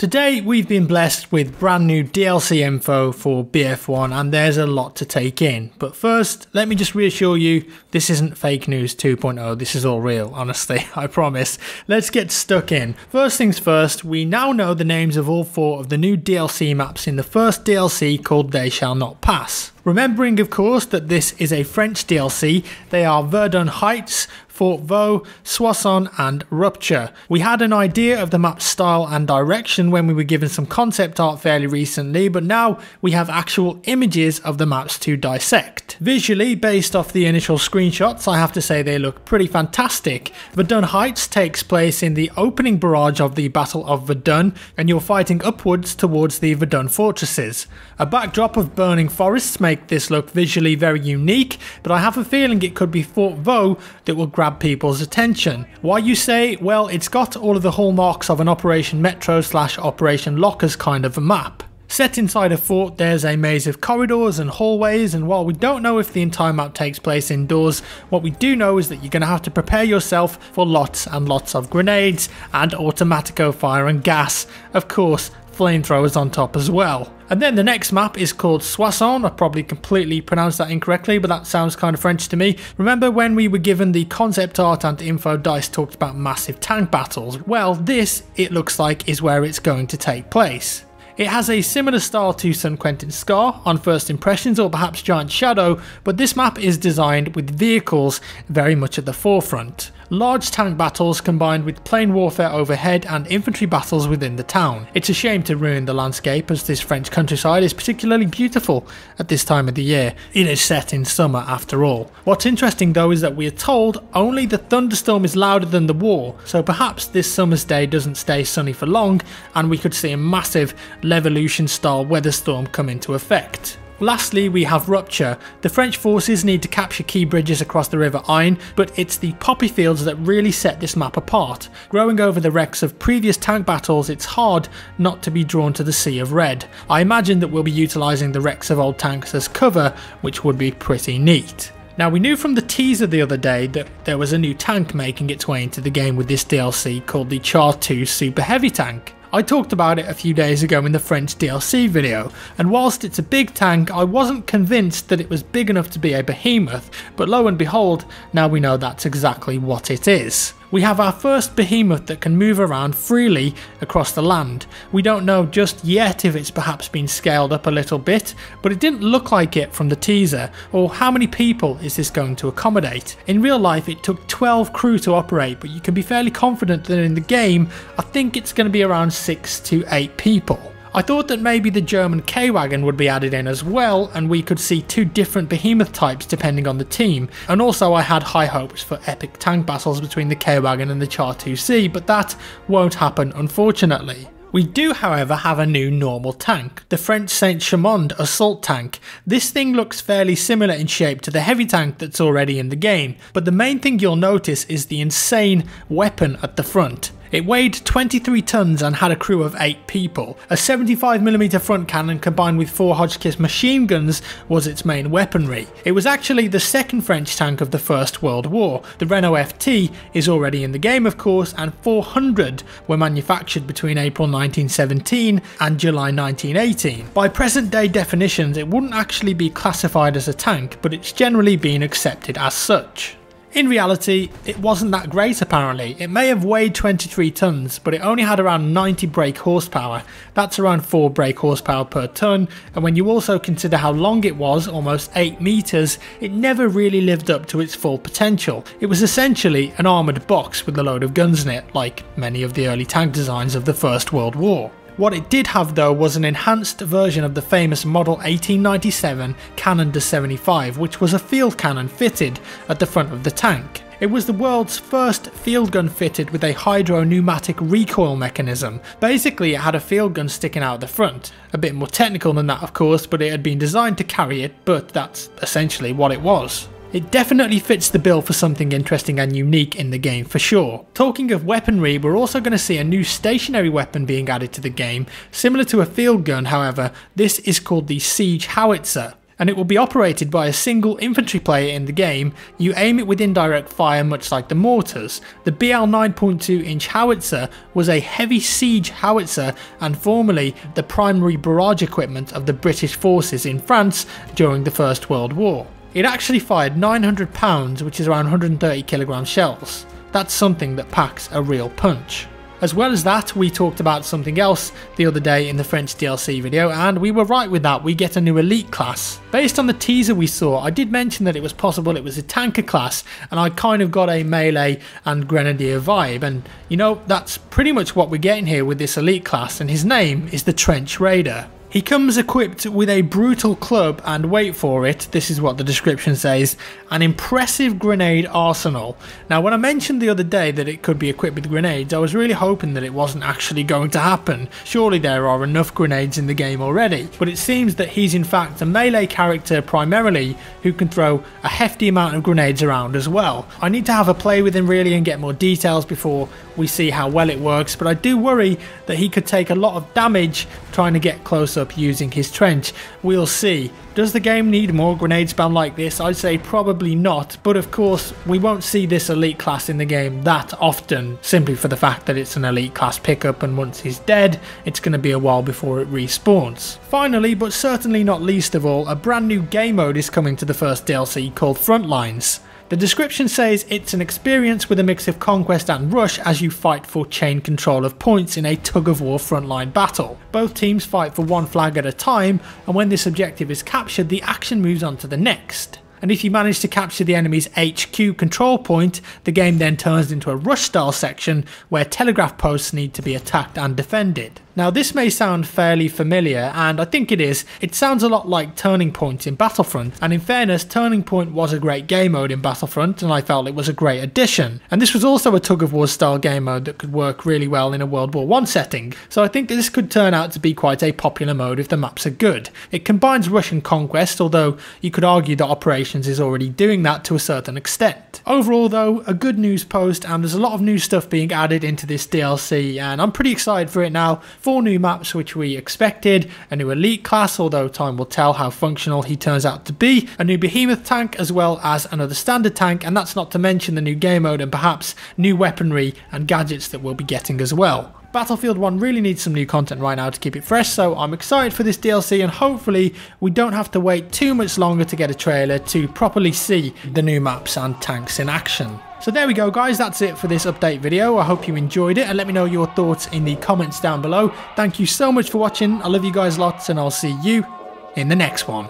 Today we've been blessed with brand new DLC info for BF1 and there's a lot to take in. But first, let me just reassure you, this isn't fake news 2.0, this is all real, honestly, I promise. Let's get stuck in. First things first, we now know the names of all 4 of the new DLC maps in the first DLC called They Shall Not Pass. Remembering of course that this is a French DLC, they are Verdun Heights, Fort Vaux, Soissons and Rupture. We had an idea of the map's style and direction when we were given some concept art fairly recently, but now we have actual images of the maps to dissect. Visually, based off the initial screenshots, I have to say they look pretty fantastic. Verdun Heights takes place in the opening barrage of the Battle of Verdun, and you're fighting upwards towards the Verdun fortresses. A backdrop of burning forests make this look visually very unique, but I have a feeling it could be Fort Vaux that will grab people's attention. Why you say? Well, it's got all of the hallmarks of an Operation Metro / Operation Lockers kind of a map. Set inside a fort, there's a maze of corridors and hallways, and while we don't know if the entire map takes place indoors, what we do know is that you're going to have to prepare yourself for lots and lots of grenades and automatico fire and gas. Of course, flamethrowers on top as well. And then the next map is called Soissons. I probably completely pronounced that incorrectly, but that sounds kind of French to me. Remember when we were given the concept art and info DICE talked about massive tank battles? Well, this, it looks like, is where it's going to take place. It has a similar style to San Quentin's Scar on first impressions, or perhaps Giant Shadow, but this map is designed with vehicles very much at the forefront. Large tank battles combined with plane warfare overhead and infantry battles within the town. It's a shame to ruin the landscape, as this French countryside is particularly beautiful at this time of the year. It is set in summer after all. What's interesting though is that we are told only the thunderstorm is louder than the war, so perhaps this summer's day doesn't stay sunny for long and we could see a massive Levolution style weather storm come into effect. Lastly, we have Rupture. The French forces need to capture key bridges across the River Ain, but it's the poppy fields that really set this map apart. Growing over the wrecks of previous tank battles, it's hard not to be drawn to the Sea of Red. I imagine that we'll be utilising the wrecks of old tanks as cover, which would be pretty neat. Now, we knew from the teaser the other day that there was a new tank making its way into the game with this DLC called the Char 2 Super Heavy Tank. I talked about it a few days ago in the French DLC video, and whilst it's a big tank, I wasn't convinced that it was big enough to be a behemoth, but lo and behold, now we know that's exactly what it is. We have our first behemoth that can move around freely across the land. We don't know just yet if it's perhaps been scaled up a little bit, but it didn't look like it from the teaser, or how many people is this going to accommodate. In real life it took 12 crew to operate, but you can be fairly confident that in the game I think it's going to be around 6 to 8 people. I thought that maybe the German K-Wagon would be added in as well, and we could see 2 different behemoth types depending on the team, and also I had high hopes for epic tank battles between the K-Wagon and the Char 2C, but that won't happen unfortunately. We do however have a new normal tank, the French Saint-Chamond assault tank. This thing looks fairly similar in shape to the heavy tank that's already in the game, but the main thing you'll notice is the insane weapon at the front. It weighed 23 tons and had a crew of 8 people. A 75mm front cannon combined with 4 Hotchkiss machine guns was its main weaponry. It was actually the second French tank of the First World War. The Renault FT is already in the game of course, and 400 were manufactured between April 1917 and July 1918. By present day definitions it wouldn't actually be classified as a tank, but it's generally been accepted as such. In reality, it wasn't that great apparently. It may have weighed 23 tons, but it only had around 90 brake horsepower. That's around 4 brake horsepower per ton, and when you also consider how long it was, almost 8 meters, it never really lived up to its full potential. It was essentially an armoured box with a load of guns in it, like many of the early tank designs of the First World War. What it did have though was an enhanced version of the famous Model 1897 Canon de 75, which was a field cannon fitted at the front of the tank. It was the world's first field gun fitted with a hydro-pneumatic recoil mechanism. Basically it had a field gun sticking out the front. A bit more technical than that of course, but it had been designed to carry it, but that's essentially what it was. It definitely fits the bill for something interesting and unique in the game for sure. Talking of weaponry, we're also going to see a new stationary weapon being added to the game. Similar to a field gun however, this is called the Siege Howitzer. and it will be operated by a single infantry player in the game. You aim it with indirect fire much like the mortars. The BL 9.2 inch howitzer was a heavy siege howitzer and formerly the primary barrage equipment of the British forces in France during the First World War. It actually fired 900 pounds, which is around 130 kilogram shells. That's something that packs a real punch. As well as that, we talked about something else the other day in the French DLC video, and we were right with that. We get a new elite class. Based on the teaser we saw, I did mention that it was possible it was a tanker class, and I kind of got a melee and grenadier vibe, and you know, that's pretty much what we're getting here with this elite class, and his name is the Trench Raider. He comes equipped with a brutal club and, wait for it, this is what the description says, an impressive grenade arsenal. Now when I mentioned the other day that it could be equipped with grenades, I was really hoping that it wasn't actually going to happen. Surely there are enough grenades in the game already. But it seems that he's in fact a melee character primarily who can throw a hefty amount of grenades around as well. I need to have a play with him really and get more details before we see how well it works, but I do worry that he could take a lot of damage trying to get close up using his trench. We'll see. Does the game need more grenade spam like this? I'd say probably not, but of course we won't see this elite class in the game that often, simply for the fact that it's an elite class pickup, and once he's dead it's going to be a while before it respawns. Finally, but certainly not least of all, a brand new game mode is coming to the first DLC called Frontlines. The description says it's an experience with a mix of conquest and rush as you fight for chain control of points in a tug-of-war frontline battle. Both teams fight for one flag at a time, and when this objective is captured, the action moves on to the next. And if you manage to capture the enemy's HQ control point, the game then turns into a rush style section where telegraph posts need to be attacked and defended. Now this may sound fairly familiar, and I think it is. It sounds a lot like Turning Point in Battlefront, and in fairness, Turning Point was a great game mode in Battlefront and I felt it was a great addition. And this was also a tug-of-war style game mode that could work really well in a World War I setting, so I think that this could turn out to be quite a popular mode if the maps are good. It combines rush and conquest, although you could argue that Operations is already doing that to a certain extent. Overall though, a good news post, and there's a lot of new stuff being added into this DLC, and I'm pretty excited for it now. 4 new maps which we expected, a new elite class, although time will tell how functional he turns out to be, a new behemoth tank as well as another standard tank, and that's not to mention the new game mode and perhaps new weaponry and gadgets that we'll be getting as well. Battlefield 1 really needs some new content right now to keep it fresh, so I'm excited for this DLC, and hopefully we don't have to wait too much longer to get a trailer to properly see the new maps and tanks in action. So there we go guys, that's it for this update video. I hope you enjoyed it, and let me know your thoughts in the comments down below. Thank you so much for watching, I love you guys lots, and I'll see you in the next one.